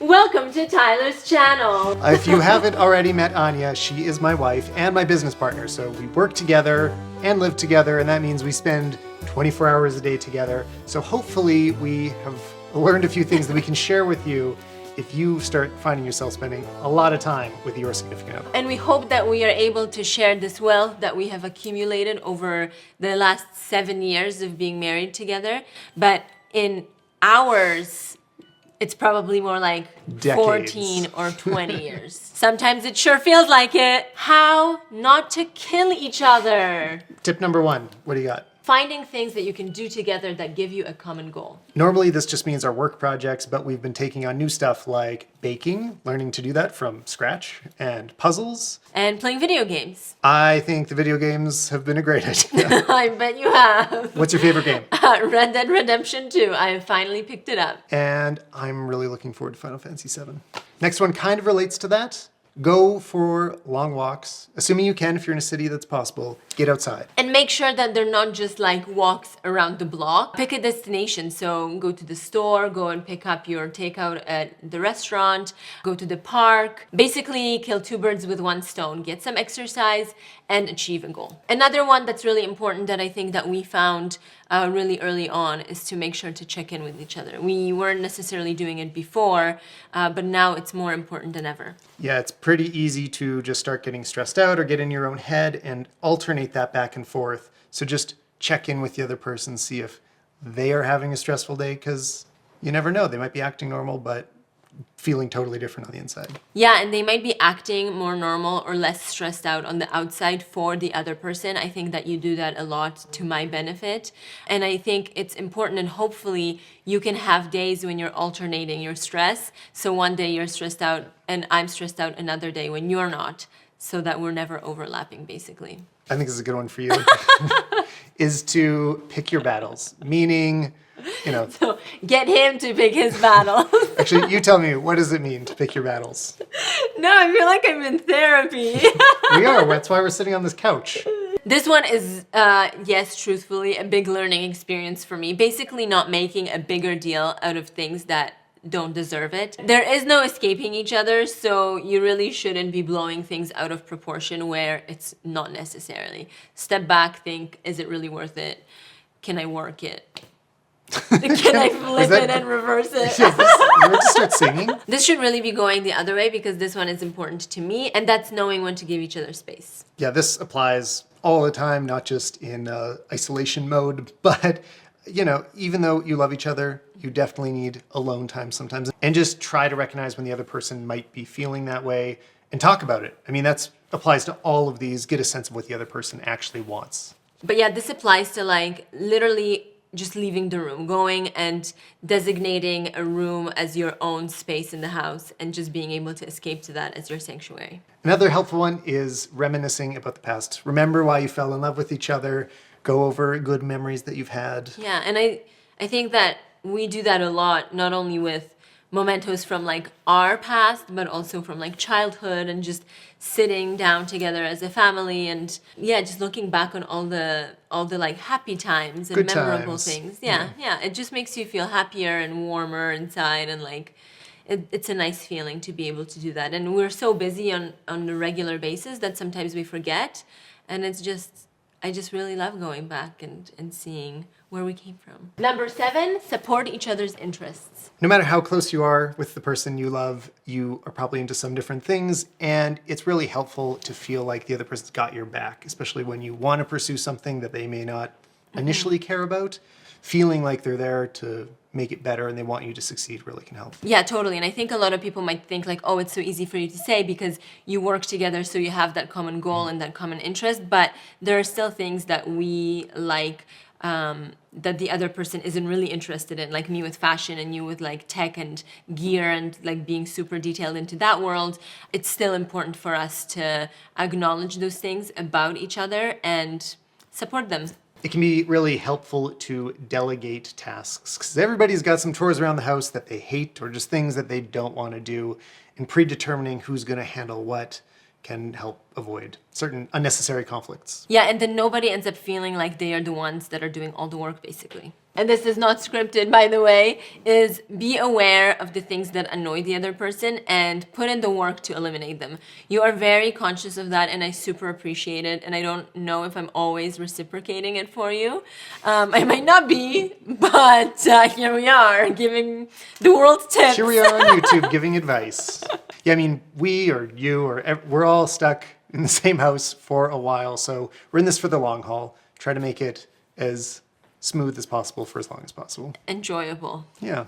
Welcome to Tyler's channel. If you haven't already met Ania, she is my wife and my business partner. So we work together and live together, and that means we spend 24 hours a day together. So hopefully we have learned a few things that we can share with you if you start finding yourself spending a lot of time with your significant other. And we hope that we are able to share this wealth that we have accumulated over the last 7 years of being married together. But in ours, it's probably more like Decades. 14 or 20 years. Sometimes it sure feels like it. How not to kill each other. Tip number 1, what do you got? Finding things that you can do together that give you a common goal. Normally this just means our work projects, but we've been taking on new stuff like baking, learning to do that from scratch, and puzzles. And playing video games. I think the video games have been a great idea. I bet you have. What's your favorite game? Red Dead Redemption 2. I finally picked it up. And I'm really looking forward to Final Fantasy VII. Next one kind of relates to that. Go for long walks, assuming you can if you're in a city that's possible. Get outside. And make sure that they're not just like walks around the block. Pick a destination. So go to the store, go and pick up your takeout at the restaurant, go to the park. Basically kill 2 birds with 1 stone. Get some exercise and achieve a goal. Another one that's really important that I think that we found really early on is to make sure to check in with each other. We weren't necessarily doing it before, but now it's more important than ever. Yeah, it's pretty easy to just start getting stressed out or get in your own head and alternate that back and forth. So just check in with the other person, see if they are having a stressful day, because you never know. They might be acting normal, but feeling totally different on the inside. Yeah, and they might be acting more normal or less stressed out on the outside for the other person. I think that you do that a lot to my benefit. And I think it's important, and hopefully you can have days when you're alternating your stress. So one day you're stressed out and I'm stressed out another day when you're not, so that we're never overlapping, basically. I think this is a good one for you, is to pick your battles, meaning, you know. So get him to pick his battles. Actually, you tell me, what does it mean to pick your battles? No, I feel like I'm in therapy. We are, that's why we're sitting on this couch. This one is, yes, truthfully, a big learning experience for me. Basically not making a bigger deal out of things that don't deserve it. There is no escaping each other, so you really shouldn't be blowing things out of proportion where it's not necessarily. Step back, think, is it really worth it? Can I work it? Can I flip it and reverse it? You want to start singing? This should really be going the other way, because this one is important to me, and that's knowing when to give each other space. Yeah, this applies all the time, not just in isolation mode, but you know, even though you love each other, you definitely need alone time sometimes. And just try to recognize when the other person might be feeling that way and talk about it. I mean, that applies to all of these. Get a sense of what the other person actually wants. But yeah, this applies to like literally just leaving the room, going and designating a room as your own space in the house and just being able to escape to that as your sanctuary. Another helpful one is reminiscing about the past. Remember why you fell in love with each other. Go over good memories that you've had. Yeah, and I think that we do that a lot, not only with mementos from like our past, but also from like childhood, and just sitting down together as a family, and yeah, just looking back on all the like happy times and good memorable times. things. Yeah, it just makes you feel happier and warmer inside, and like it's a nice feeling to be able to do that. And we're so busy on a regular basis that sometimes we forget, and it's just, I just really love going back and seeing where we came from. Number 7, support each other's interests. No matter how close you are with the person you love, you are probably into some different things, and it's really helpful to feel like the other person's got your back, especially when you want to pursue something that they may not initially care about. Feeling like they're there to make it better and they want you to succeed really can help. Yeah, totally. And I think a lot of people might think like, oh, it's so easy for you to say because you work together, so you have that common goal and that common interest. But there are still things that we like that the other person isn't really interested in, like me with fashion and you with like tech and gear and like being super detailed into that world. It's still important for us to acknowledge those things about each other and support them. It can be really helpful to delegate tasks, because everybody's got some chores around the house that they hate or just things that they don't want to do, and predetermining who's going to handle what can help avoid certain unnecessary conflicts. Yeah, and then nobody ends up feeling like they are the ones that are doing all the work, basically. and this is not scripted, by the way, is be aware of the things that annoy the other person and put in the work to eliminate them. You are very conscious of that, and I super appreciate it. And I don't know if I'm always reciprocating it for you. I might not be, but here we are giving the world tips. Here we are on YouTube giving advice. Yeah, I mean, we or you or we're all stuck in the same house for a while, so we're in this for the long haul. Try to make it as smooth as possible for as long as possible. Enjoyable. Yeah,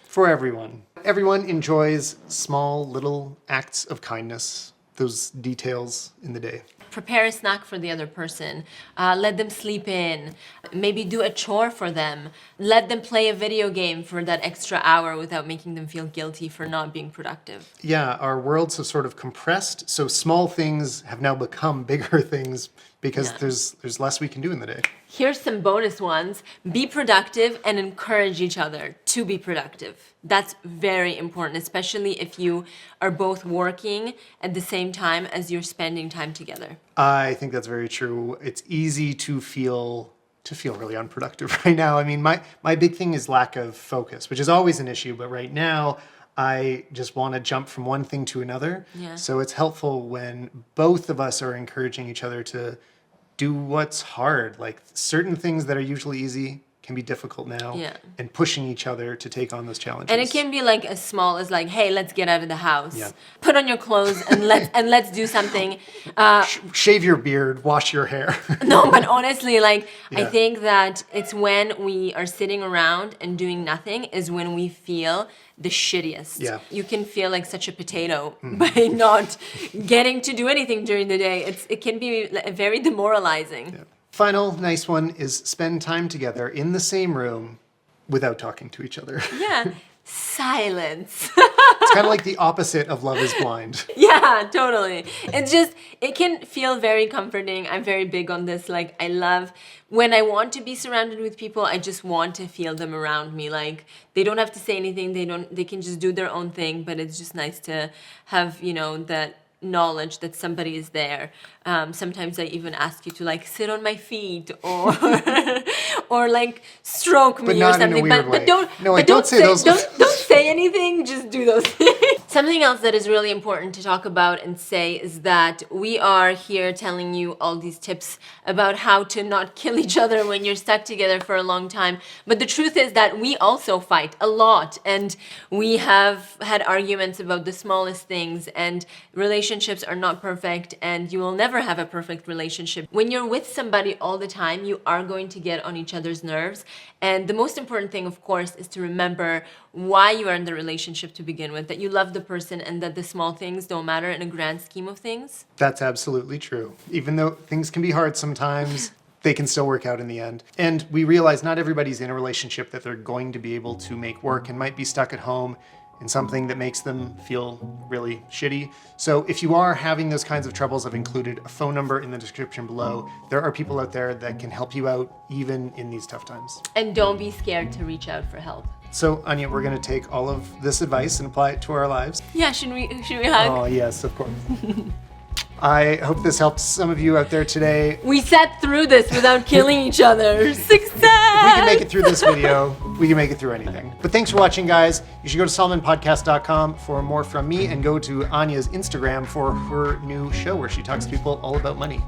for everyone. Everyone enjoys small little acts of kindness, those details in the day. Prepare a snack for the other person. Let them sleep in. Maybe do a chore for them. Let them play a video game for that extra hour without making them feel guilty for not being productive. Yeah, our worlds have sort of compressed, so small things have now become bigger things because there's less we can do in the day. Here's some bonus ones. Be productive and encourage each other to be productive. That's very important, especially if you are both working at the same time as you're spending time together. I think that's very true. It's easy to feel really unproductive right now. I mean, my big thing is lack of focus, which is always an issue, but right now I just want to jump from one thing to another. Yeah. So it's helpful when both of us are encouraging each other to do what's hard. Like certain things that are usually easy can be difficult now. Yeah. And pushing each other to take on those challenges. And it can be like as small as like, hey, let's get out of the house. Yeah. Put on your clothes and let's do something. Shave your beard, wash your hair. No, but honestly, like, I Yeah. think that it's when we are sitting around and doing nothing is when we feel the shittiest. Yeah. You can feel like such a potato by not getting to do anything during the day. It can be very demoralizing. Yeah. Final nice one is spend time together in the same room without talking to each other. Yeah. Silence. It's kind of like the opposite of Love is Blind. Yeah, totally. It can feel very comforting. I'm very big on this. Like, I love when I want to be surrounded with people, I just want to feel them around me. Like, they don't have to say anything. They can just do their own thing, but it's just nice to have, that knowledge that somebody is there. Sometimes I even ask you to like sit on my feet or or like stroke me or something. But don't say those. Don't say anything. Just do those things. Something else that is really important to talk about and say is that we are here telling you all these tips about how to not kill each other when you're stuck together for a long time. But the truth is that we also fight a lot, and we have had arguments about the smallest things, and relationships are not perfect, and you will never have a perfect relationship. When you're with somebody all the time, you are going to get on each other's nerves. And the most important thing, of course, is to remember why you are in the relationship to begin with, that you love the person and that the small things don't matter in a grand scheme of things. That's absolutely true. Even though things can be hard sometimes, they can still work out in the end. And we realize not everybody's in a relationship that they're going to be able to make work and might be stuck at home in something that makes them feel really shitty. So if you are having those kinds of troubles, I've included a phone number in the description below. There are people out there that can help you out even in these tough times. And don't be scared to reach out for help. So Anya, we're gonna take all of this advice and apply it to our lives. Yeah, should we hug? Oh yes, of course. I hope this helps some of you out there today. We sat through this without killing each other. Success! If we can make it through this video, we can make it through anything. But thanks for watching, guys. You should go to SolomonPodcast.com for more from me, and go to Anya's Instagram for her new show where she talks to people all about money.